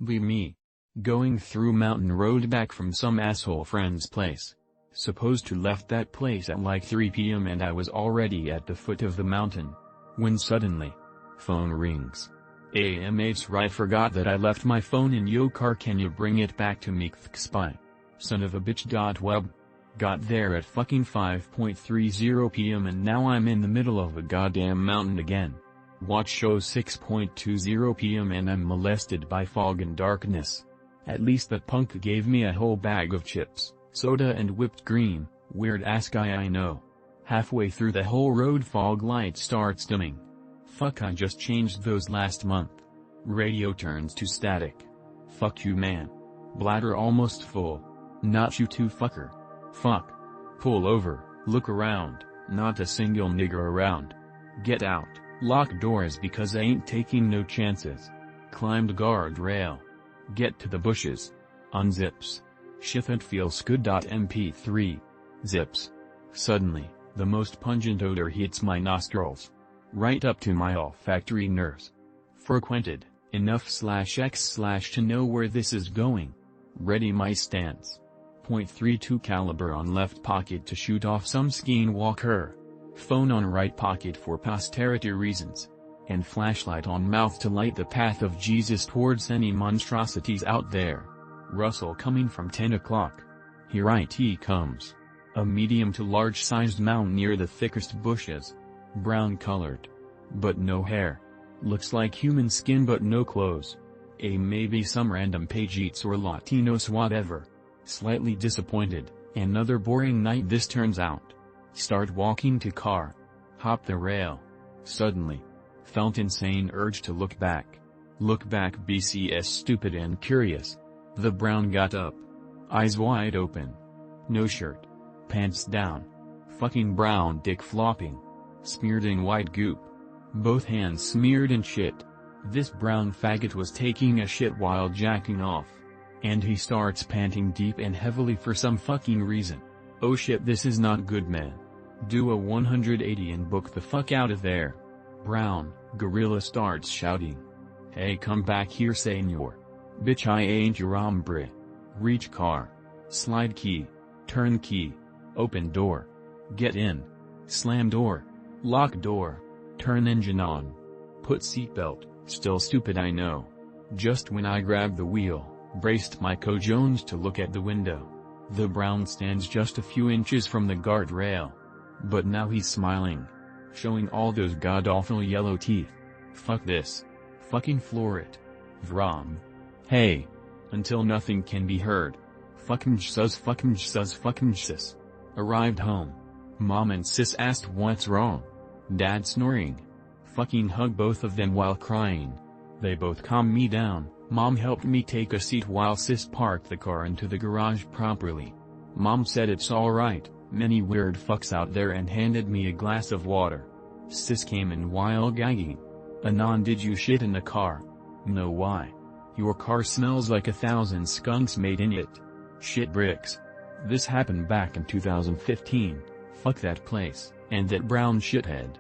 Be me. Going through mountain road back from some asshole friend's place. Supposed to left that place at like 3 p.m. and I was already at the foot of the mountain. When suddenly, phone rings. It's right, forgot that I left my phone in yo car, can you bring it back to me spy. Son of a bitch. Web. Got there at fucking 5:30 p.m. and now I'm in the middle of a goddamn mountain again. Watch show 6:20 p.m. and I'm molested by fog and darkness. At least that punk gave me a whole bag of chips, soda and whipped cream. Weird ass guy, I know. Halfway through the whole road fog light starts dimming. Fuck, I just changed those last month. Radio turns to static. Fuck you, man. Bladder almost full. Not you too, fucker. Fuck. Pull over, look around, not a single nigger around. Get out, lock doors because I ain't taking no chances. Climbed guardrail. Get to the bushes. Unzips. Shit, that feels good. MP3. Zips. Suddenly, the most pungent odor hits my nostrils. Right up to my olfactory nerves. Frequented, enough/x/ to know where this is going. Ready my stance. .32 caliber on left pocket to shoot off some skinwalker. Phone on right pocket for posterity reasons. And flashlight on mouth to light the path of Jesus towards any monstrosities out there. Rustle coming from 10 o'clock. Here it comes. A medium to large sized mound near the thickest bushes. Brown colored. But no hair. Looks like human skin but no clothes. Maybe some random Pajitos or Latinos, whatever. Slightly disappointed. Another boring night this turns out. Start walking to car. Hop the rail. Suddenly. Felt insane urge to look back. Look back, BCS, stupid and curious. The brown got up. Eyes wide open. No shirt. Pants down. Fucking brown dick flopping. Smeared in white goop. Both hands smeared in shit. This brown faggot was taking a shit while jacking off. And he starts panting deep and heavily for some fucking reason. Oh shit, this is not good, man. Do a 180 and book the fuck out of there. Brown gorilla starts shouting. Hey, come back here, senor. Bitch, I ain't your hombre. Reach car. Slide key. Turn key. Open door. Get in. Slam door. Lock door. Turn engine on. Put seatbelt. Still stupid, I know. Just when I grabbed the wheel, braced my cojones to look at the window. The brown stands just a few inches from the guardrail. But now he's smiling. Showing all those god-awful yellow teeth. Fuck this. Fucking floor it. Vrom. Hey. Until nothing can be heard. Fucking sus. Arrived home. Mom and sis asked what's wrong. Dad snoring. Fucking hug both of them while crying. They both calmed me down. Mom helped me take a seat while sis parked the car into the garage properly. Mom said it's alright, many weird fucks out there, and handed me a glass of water. Sis came in while gagging. Anon, did you shit in the car? No, why? Your car smells like 1,000 skunks made in it. Shit bricks. This happened back in 2015. Fuck that place, and that brown shithead.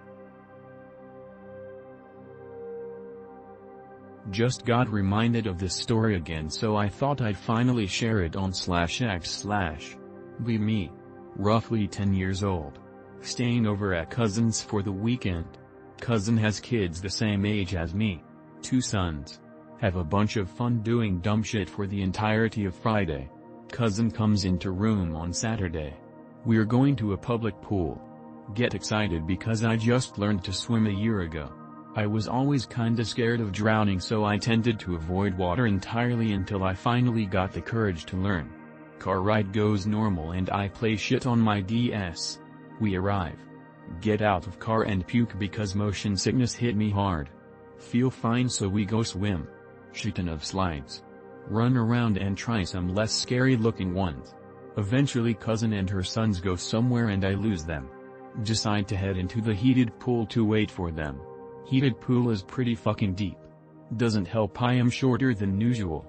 Just got reminded of this story again, so I thought I'd finally share it on /x/. Be me. Roughly 10 years old. Staying over at cousin's for the weekend. Cousin has kids the same age as me. 2 sons. Have a bunch of fun doing dumb shit for the entirety of Friday. Cousin comes into room on Saturday. We're going to a public pool. Get excited because I just learned to swim a year ago. I was always kinda scared of drowning, so I tended to avoid water entirely until I finally got the courage to learn. Car ride goes normal and I play shit on my DS. We arrive. Get out of car and puke because motion sickness hit me hard. Feel fine, so we go swim. Shitting of slides. Run around and try some less scary looking ones. Eventually cousin and her sons go somewhere and I lose them. Decide to head into the heated pool to wait for them. Heated pool is pretty fucking deep. Doesn't help I am shorter than usual.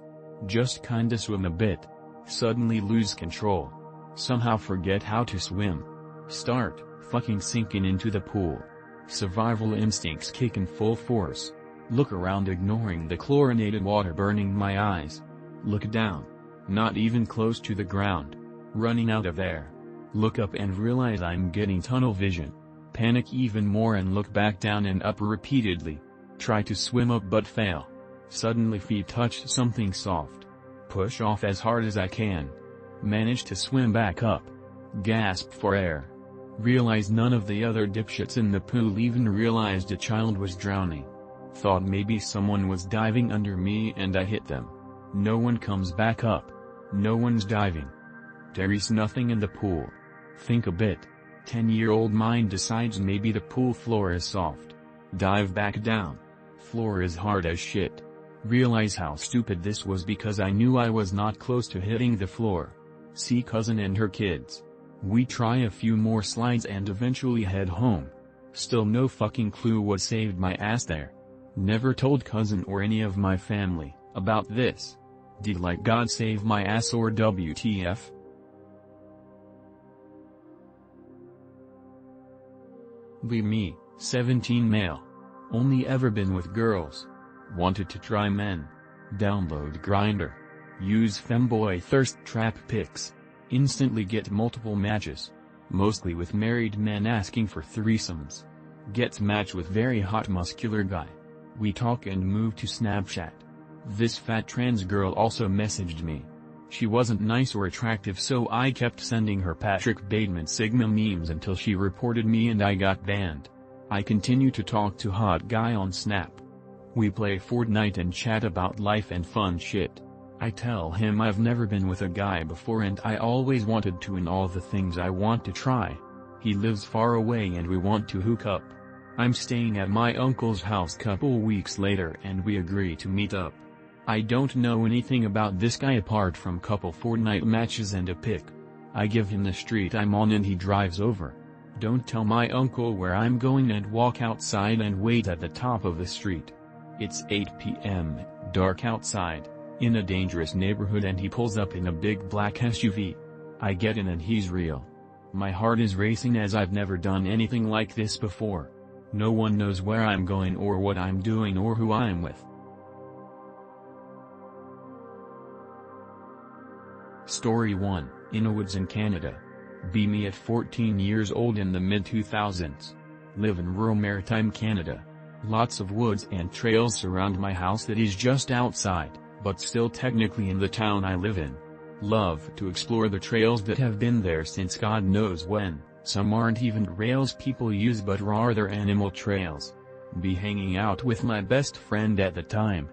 Just kinda swim a bit. Suddenly lose control. Somehow forget how to swim. Start fucking sinking into the pool. Survival instincts kick in full force. Look around ignoring the chlorinated water burning my eyes. Look down. Not even close to the ground. Running out of air. Look up and realize I'm getting tunnel vision. Panic even more and look back down and up repeatedly. Try to swim up but fail. Suddenly feet touch something soft. Push off as hard as I can. Manage to swim back up. Gasp for air. Realize none of the other dipshits in the pool even realized a child was drowning. Thought maybe someone was diving under me and I hit them. No one comes back up. No one's diving. There's nothing in the pool. Think a bit. 10-year-old mind decides maybe the pool floor is soft. Dive back down. Floor is hard as shit. Realize how stupid this was because I knew I was not close to hitting the floor. See cousin and her kids. We try a few more slides and eventually head home. Still no fucking clue what saved my ass there. Never told cousin or any of my family about this. Did like God save my ass or WTF? Me, 17 male. Only ever been with girls. Wanted to try men. Download Grindr. Use femboy thirst trap pics. Instantly get multiple matches. Mostly with married men asking for threesomes. Gets matched with very hot muscular guy. We talk and move to Snapchat. This fat trans girl also messaged me. She wasn't nice or attractive so I kept sending her Patrick Bateman Sigma memes until she reported me and I got banned. I continue to talk to hot guy on Snap. We play Fortnite and chat about life and fun shit. I tell him I've never been with a guy before and I always wanted to and all the things I want to try. He lives far away and we want to hook up. I'm staying at my uncle's house couple weeks later and we agree to meet up. I don't know anything about this guy apart from couple Fortnite matches and a pic. I give him the street I'm on and he drives over. Don't tell my uncle where I'm going and walk outside and wait at the top of the street. It's 8 p.m., dark outside, in a dangerous neighborhood and he pulls up in a big black SUV. I get in and he's real. My heart is racing as I've never done anything like this before. No one knows where I'm going or what I'm doing or who I'm with. Story 1, in a woods in Canada. Be me at 14 years old in the mid-2000s. Live in rural maritime Canada. Lots of woods and trails surround my house that is just outside, but still technically in the town I live in. Love to explore the trails that have been there since God knows when. Some aren't even rails people use but rather animal trails. Be hanging out with my best friend at the time.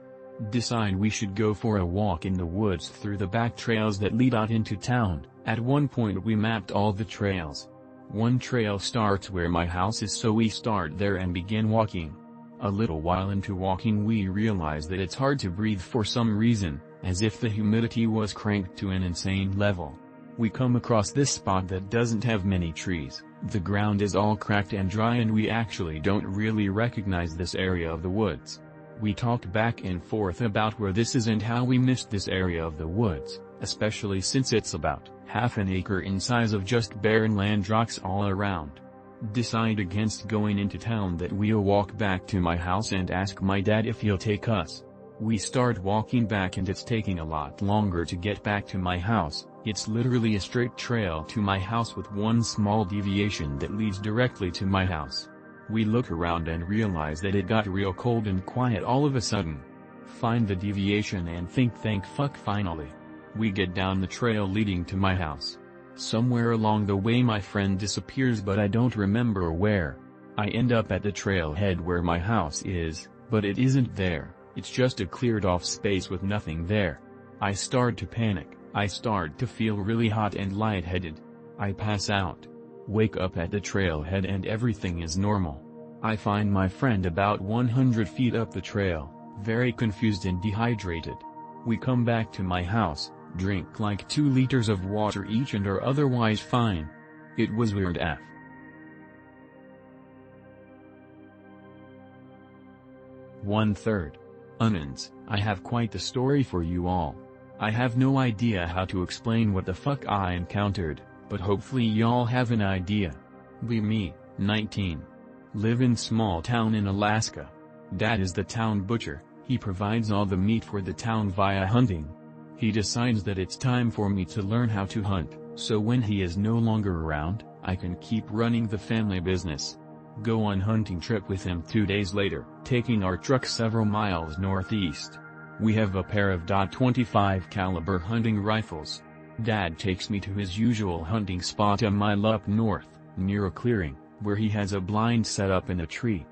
Decide we should go for a walk in the woods through the back trails that lead out into town. At one point we mapped all the trails. One trail starts where my house is so we start there and begin walking. A little while into walking we realize that it's hard to breathe for some reason, as if the humidity was cranked to an insane level. We come across this spot that doesn't have many trees, the ground is all cracked and dry and we actually don't really recognize this area of the woods. We talked back and forth about where this is and how we missed this area of the woods, especially since it's about half an acre in size of just barren land rocks all around. Decide against going into town that we'll walk back to my house and ask my dad if he'll take us. We start walking back and it's taking a lot longer to get back to my house. It's literally a straight trail to my house with one small deviation that leads directly to my house. We look around and realize that it got real cold and quiet all of a sudden. Find the deviation and think thank fuck finally. We get down the trail leading to my house. Somewhere along the way my friend disappears but I don't remember where. I end up at the trailhead where my house is, but it isn't there, it's just a cleared off space with nothing there. I start to panic, I start to feel really hot and lightheaded. I pass out. Wake up at the trailhead and everything is normal. I find my friend about 100 feet up the trail, very confused and dehydrated. We come back to my house, drink like 2 liters of water each and are otherwise fine. It was weird AF. One-third. Onions, I have quite the story for you all. I have no idea how to explain what the fuck I encountered, but hopefully y'all have an idea. Be me, 19. Live in small town in Alaska. Dad is the town butcher, he provides all the meat for the town via hunting. He decides that it's time for me to learn how to hunt, so when he is no longer around, I can keep running the family business. Go on hunting trip with him 2 days later, taking our truck several miles northeast. We have a pair of .25 caliber hunting rifles. Dad takes me to his usual hunting spot a mile up north, near a clearing, where he has a blind set up in a tree.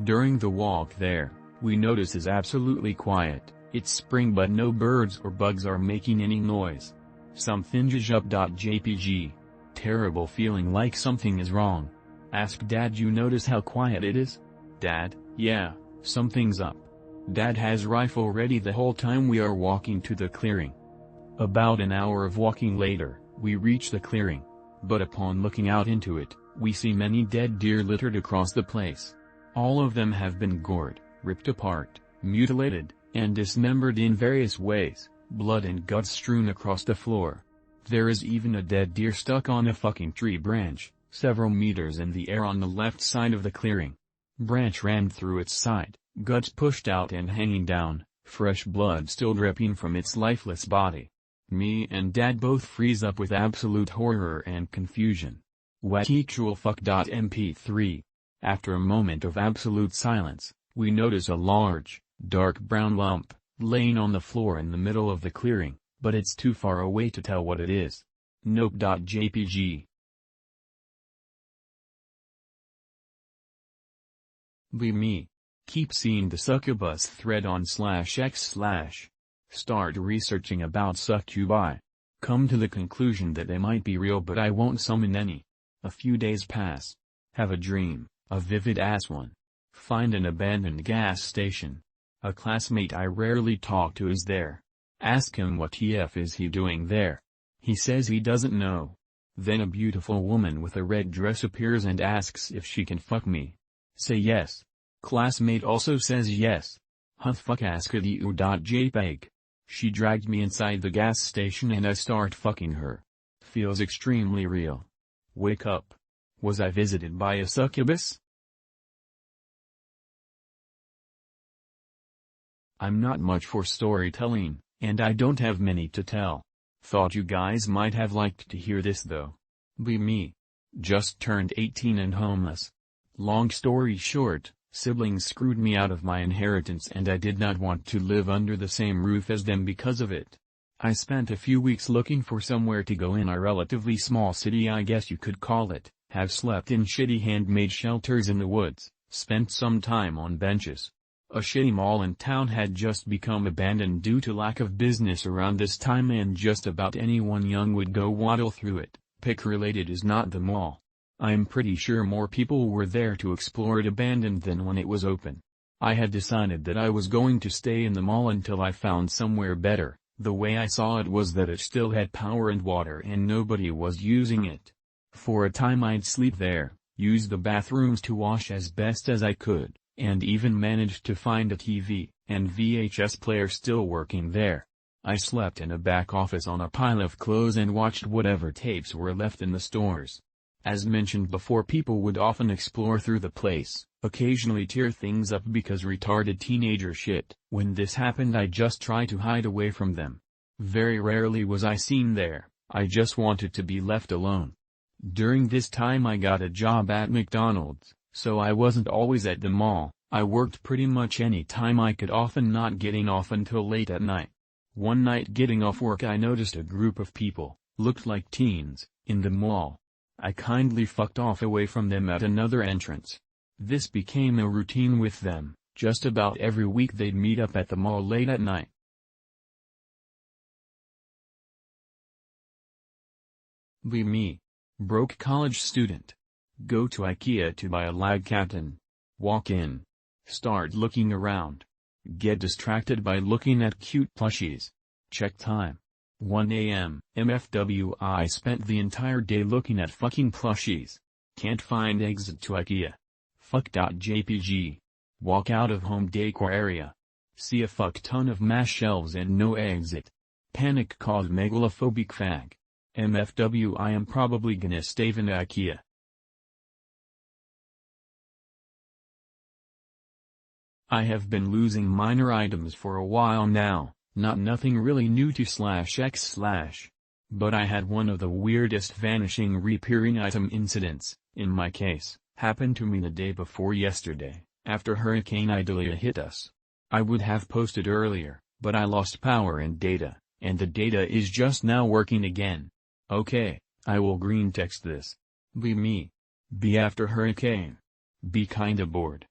During the walk there, we notice it's absolutely quiet, it's spring but no birds or bugs are making any noise. Something's up. JPG. Terrible feeling like something is wrong. Ask Dad, you notice how quiet it is? Dad, yeah, something's up. Dad has rifle ready the whole time we are walking to the clearing. About an hour of walking later, we reach the clearing. But upon looking out into it, we see many dead deer littered across the place. All of them have been gored, ripped apart, mutilated, and dismembered in various ways, blood and guts strewn across the floor. There is even a dead deer stuck on a fucking tree branch, several meters in the air on the left side of the clearing. Branch rammed through its side, guts pushed out and hanging down, fresh blood still dripping from its lifeless body. Me and Dad both freeze up with absolute horror and confusion. What actual fuck. MP3. After a moment of absolute silence, we notice a large, dark brown lump, laying on the floor in the middle of the clearing, but it's too far away to tell what it is. Nope. JPG. Be me. Keep seeing the succubus thread on /x/. Start researching about succubi. Come to the conclusion that they might be real but I won't summon any. A few days pass. Have a dream, a vivid ass one. Find an abandoned gas station. A classmate I rarely talk to is there. Ask him what TF is he doing there. He says he doesn't know. Then a beautiful woman with a red dress appears and asks if she can fuck me. Say yes. Classmate also says yes. Fuck ask.eu.jpg. She dragged me inside the gas station and I start fucking her. Feels extremely real. Wake up. Was I visited by a succubus? I'm not much for storytelling, and I don't have many to tell. Thought you guys might have liked to hear this though. Be me. Just turned 18 and homeless. Long story short, siblings screwed me out of my inheritance and I did not want to live under the same roof as them because of it. I spent a few weeks looking for somewhere to go in a relatively small city, I guess you could call it, have slept in shitty handmade shelters in the woods, spent some time on benches. A shitty mall in town had just become abandoned due to lack of business around this time and just about anyone young would go waddle through it. Pick related is not the mall. I'm pretty sure more people were there to explore it abandoned than when it was open. I had decided that I was going to stay in the mall until I found somewhere better. The way I saw it was that it still had power and water and nobody was using it. For a time I'd sleep there, use the bathrooms to wash as best as I could, and even managed to find a TV and VHS player still working there. I slept in a back office on a pile of clothes and watched whatever tapes were left in the stores. As mentioned before, people would often explore through the place, occasionally tear things up because retarded teenager shit. When this happened I just tried to hide away from them. Very rarely was I seen there, I just wanted to be left alone. During this time I got a job at McDonald's, so I wasn't always at the mall. I worked pretty much any time I could, often not getting off until late at night. One night getting off work I noticed a group of people, looked like teens, in the mall. I kindly fucked off away from them at another entrance. This became a routine with them, just about every week they'd meet up at the mall late at night. Be me. Broke college student. Go to IKEA to buy a lag captain. Walk in. Start looking around. Get distracted by looking at cute plushies. Check time. 1 a.m. MFW. I spent the entire day looking at fucking plushies. Can't find exit to IKEA. Fuck.jpg. Walk out of home decor area. See a fuck ton of mass shelves and no exit. Panic caused megalophobic fag. MFW. I am probably gonna stay in IKEA. I have been losing minor items for a while now, nothing really new to /x/. But I had one of the weirdest vanishing reappearing item incidents, in my case, happen to me the day before yesterday, after Hurricane Idalia hit us. I would have posted earlier, but I lost power and data, and the data is just now working again. Okay, I will green text this. Be me. Be after hurricane. Be kinda bored.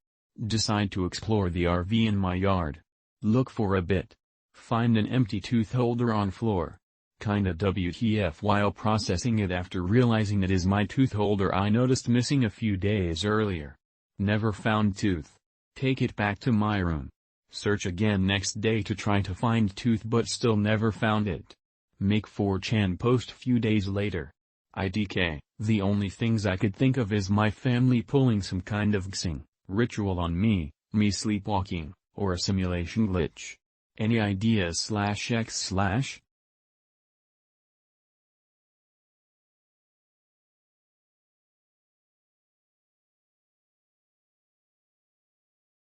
Decide to explore the RV in my yard. Look for a bit. Find an empty tooth holder on floor. Kinda WTF while processing it after realizing it is my tooth holder I noticed missing a few days earlier. Never found tooth. Take it back to my room. Search again next day to try to find tooth but still never found it. Make 4chan post few days later. IDK, the only things I could think of is my family pulling some kind of xing ritual on me sleepwalking, or a simulation glitch. Any ideas /x/?